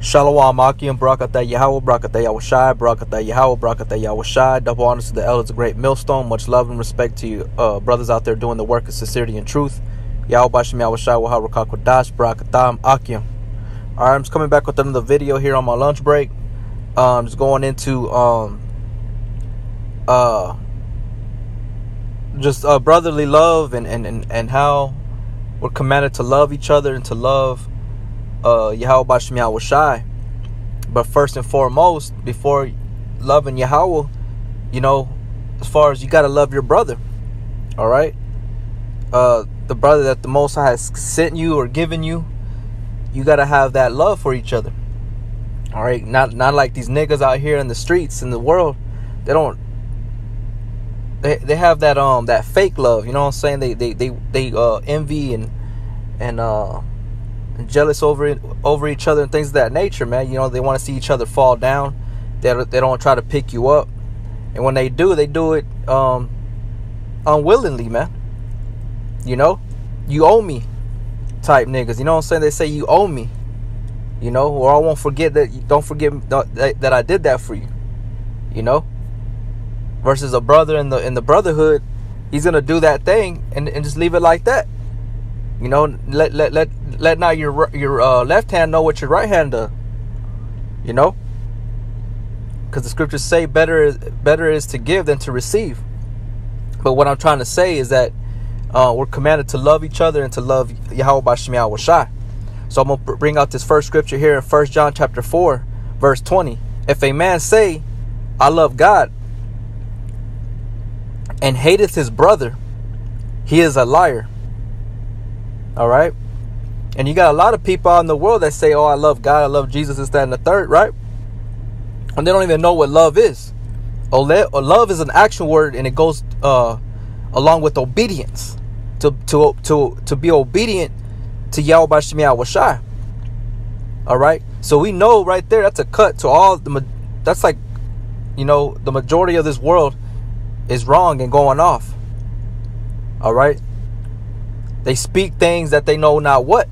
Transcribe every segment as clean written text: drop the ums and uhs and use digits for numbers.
Shalom Akim, Barakatah Yahweh, Barakatah Yahushai, Barakatah Yahweh, Barakatah Yahushai. Double honors to the elders of Great Millstone. Much love and respect to you, brothers out there doing the work of sincerity and truth. Yahweh Bashem Yahushai, Wahar Rakakwadash, Barakatah Akim. Alright, I'm just coming back with another video here on my lunch break. Just going into brotherly love and how we're commanded to love each other and to love Yahweh Bashem Yahushai. But first and foremost, before loving Yahweh, as far as you got to love your brother. All right, the brother that the Most High has sent you or given you, you got to have that love for each other. All right, not like these niggas out here in the streets in the world. They don't. They have that fake love. You know what I'm saying? They envy and jealous over each other and things of that nature, man. They want to see each other fall down. They don't try to pick you up, and when they do it unwillingly, man. You owe me type niggas. You know what I'm saying? They say you owe me, or I won't forget that. Don't forget that I did that for you. Versus a brother in the brotherhood, he's gonna do that thing and just leave it like that. Let not your left hand know what your right hand does. Because the scriptures say better is to give than to receive. But what I'm trying to say is that we're commanded to love each other and to love Yahweh Bashem Yahushai. So I'm gonna bring out this first scripture here in 1 John chapter 4, verse 20. If a man say, I love God, and hateth his brother, he is a liar. All right. And you got a lot of people out in the world that say, oh, I love God, I love Jesus, this, that, and the third, right? And they don't even know what love is. Love is an action word, and it goes along with obedience. To be obedient to Yahweh Bashem Yahushai. All right. So we know right there, that's a cut to all that's like, the majority of this world is wrong and going off. All right. They speak things that they know not what.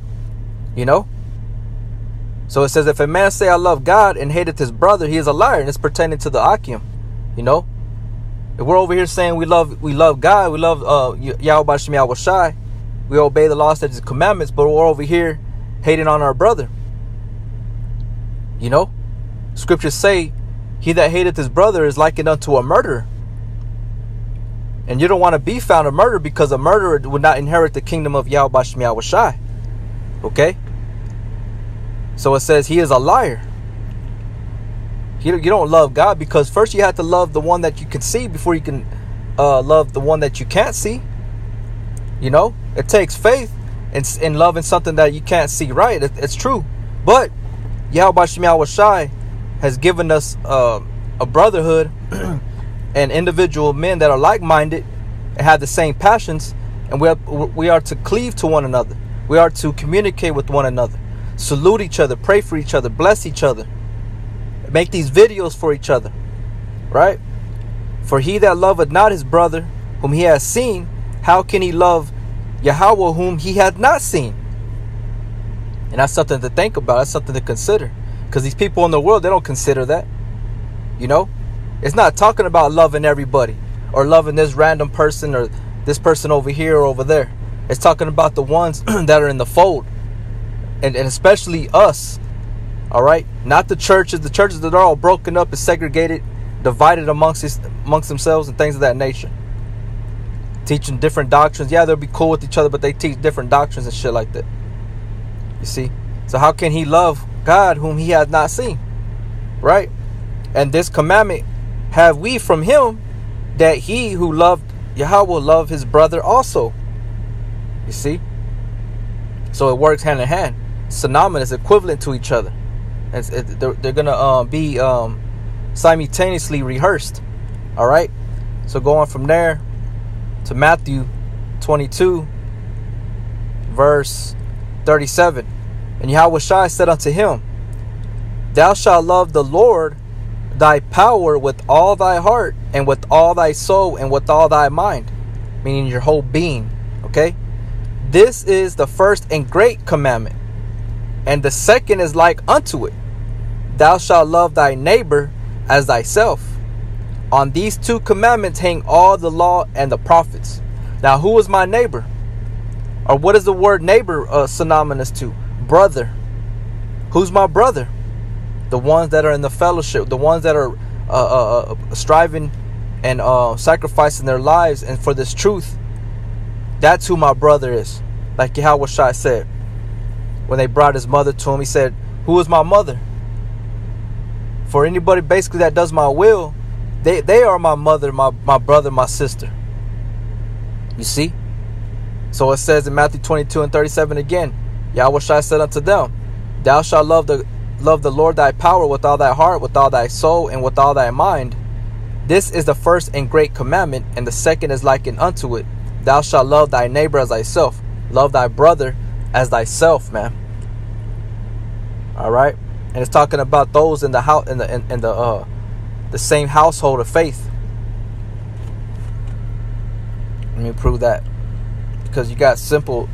So it says, if a man say I love God and hateth his brother, he is a liar. And it's pertaining to the Akim. If we're over here saying we love God, we love Yahweh Bashem Yahushai, we obey the law, statutes, and commandments, but we're over here hating on our brother. Scriptures say, he that hateth his brother is likened unto a murderer. And you don't want to be found a murderer, because a murderer would not inherit the kingdom of Yahweh Bashem Yahushai. Okay? So it says he is a liar. You don't love God, because first you have to love the one that you can see before you can love the one that you can't see. It takes faith in loving something that you can't see, right? It's true. But Yahweh Bashem Yahushai has given us a brotherhood and individual men that are like-minded and have the same passions, and we are to cleave to one another. We are to communicate with one another, salute each other, pray for each other, bless each other, make these videos for each other, right? For he that loveth not his brother whom he has seen, how can he love Yahweh whom he hath not seen? And that's something to think about. That's something to consider, because these people in the world, they don't consider that. It's not talking about loving everybody or loving this random person or this person over here or over there. It's talking about the ones that are in the fold, and especially us. All right, not the churches. The churches that are all broken up and segregated, divided amongst themselves and things of that nature. Teaching different doctrines. Yeah, they'll be cool with each other, but they teach different doctrines and shit like that. You see? So how can he love God whom he hath not seen? Right? And this commandment have we from him, that he who loved Yahweh love his brother also. You see? So it works hand in hand. Synonymous, equivalent to each other. They're going to be simultaneously rehearsed. All right? So going from there to Matthew 22, verse 37. And Yahushua said unto him, thou shalt love the Lord thy power with all thy heart, and with all thy soul, and with all thy mind, meaning your whole being. Okay? This is the first and great commandment, and the second is like unto it. thou shalt love thy neighbor as thyself. On these two commandments hang all the law and the prophets. Now, who is my neighbor? Or what is the word neighbor synonymous to? Brother. Who's my brother? The ones that are in the fellowship, the ones that are striving and sacrificing their lives and for this truth. That's who my brother is. Like Yahweh Shai said when they brought his mother to him, he said, who is my mother? For anybody basically that does my will, they are my mother, my brother, my sister. You see? So it says in Matthew 22:37 again, Yahweh Shai said unto them, thou shalt love the Lord thy power with all thy heart, with all thy soul, and with all thy mind. This is the first and great commandment, and the second is likened unto it. Thou shalt love thy neighbor as thyself. Love thy brother as thyself, man. All right, and it's talking about those in the house, in the same household of faith. Let me prove that, because you got simple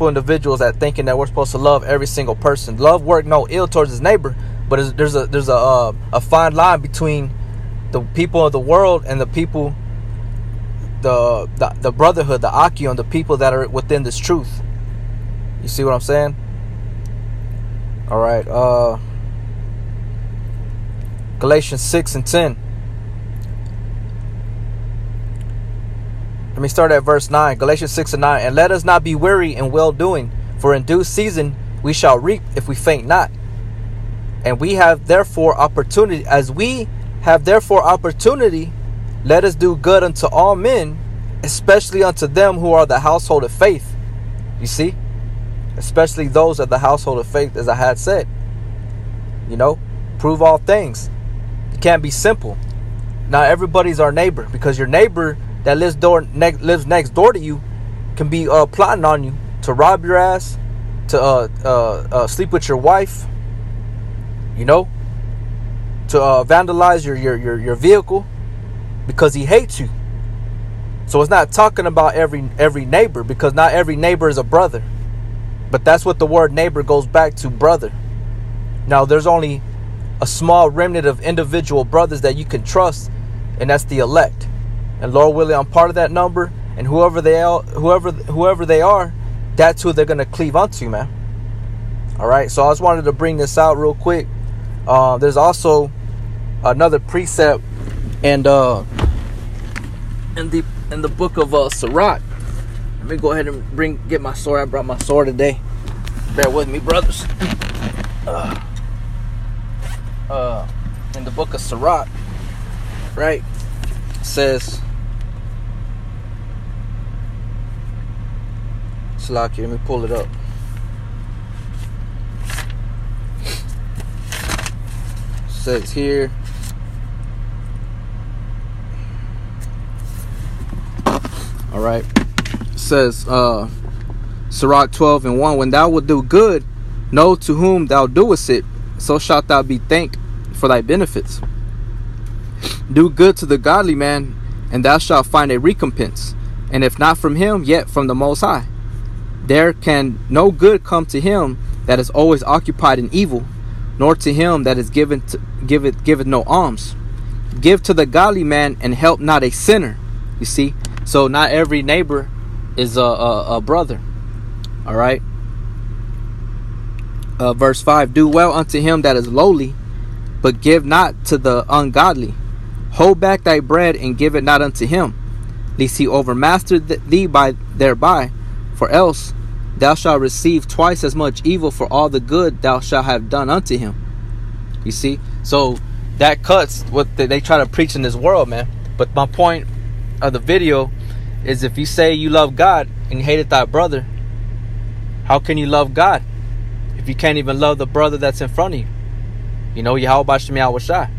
individuals that thinking that we're supposed to love every single person. Love work no ill towards his neighbor, but there's a fine line between the people of the world and the people, the brotherhood, the Akion, the people that are within this truth. You see what I'm saying? All right. Galatians 6:10. Let me start at verse 9. Galatians 6:9. And let us not be weary in well doing, for in due season we shall reap if we faint not. And we have therefore opportunity, let us do good unto all men, especially unto them who are the household of faith. You see? Especially those of the household of faith, as I had said. You know, prove all things. It can't be simple. Not everybody's our neighbor, because your neighbor that lives next door to you can be plotting on you to rob your ass, to sleep with your wife, you know, to vandalize your vehicle, because he hates you. So it's not talking about every neighbor, because not every neighbor is a brother. But that's what the word neighbor goes back to, brother. Now there's only a small remnant of individual brothers that you can trust, and that's the elect. And Lord willing, I'm part of that number, and whoever they are, that's who they're gonna cleave unto, man. All right. So I just wanted to bring this out real quick. There's also another precept, and in the book of Sirach. Let me go ahead and get my sword. I brought my sword today. Bear with me, brothers. In the book of Sirach, right, it says, Slaki, let me pull it up. It says here, all right, it says Sirach 12:1, when thou wilt do good, know to whom thou doest it, so shalt thou be thanked for thy benefits. Do good to the godly man, and thou shalt find a recompense, and if not from him, yet from the Most High. There can no good come to him that is always occupied in evil, nor to him that is giveth no alms. Give to the godly man, and help not a sinner. You see, so not every neighbor is a brother. All right. Verse 5, do well unto him that is lowly, but give not to the ungodly. Hold back thy bread, and give it not unto him, lest he overmaster thee thereby, for else thou shalt receive twice as much evil for all the good thou shalt have done unto him. You see, so that cuts what they try to preach in this world, man. But my point of the video is, if you say you love God and you hated thy brother, how can you love God if you can't even love the brother that's in front of you? You know, Yahweh Bashem Yahweh Shai.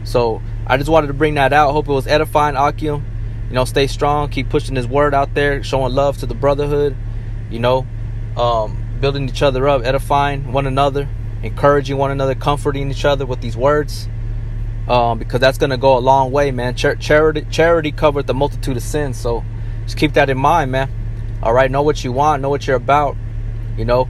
So I just wanted to bring that out. Hope it was edifying, Akim. You know, stay strong, keep pushing his word out there, showing love to the brotherhood, you know, building each other up, edifying one another, encouraging one another, comforting each other with these words, because that's going to go a long way, man. Charity covered the multitude of sins. So just keep that in mind, man. All right, know what you want, know what you're about, you know.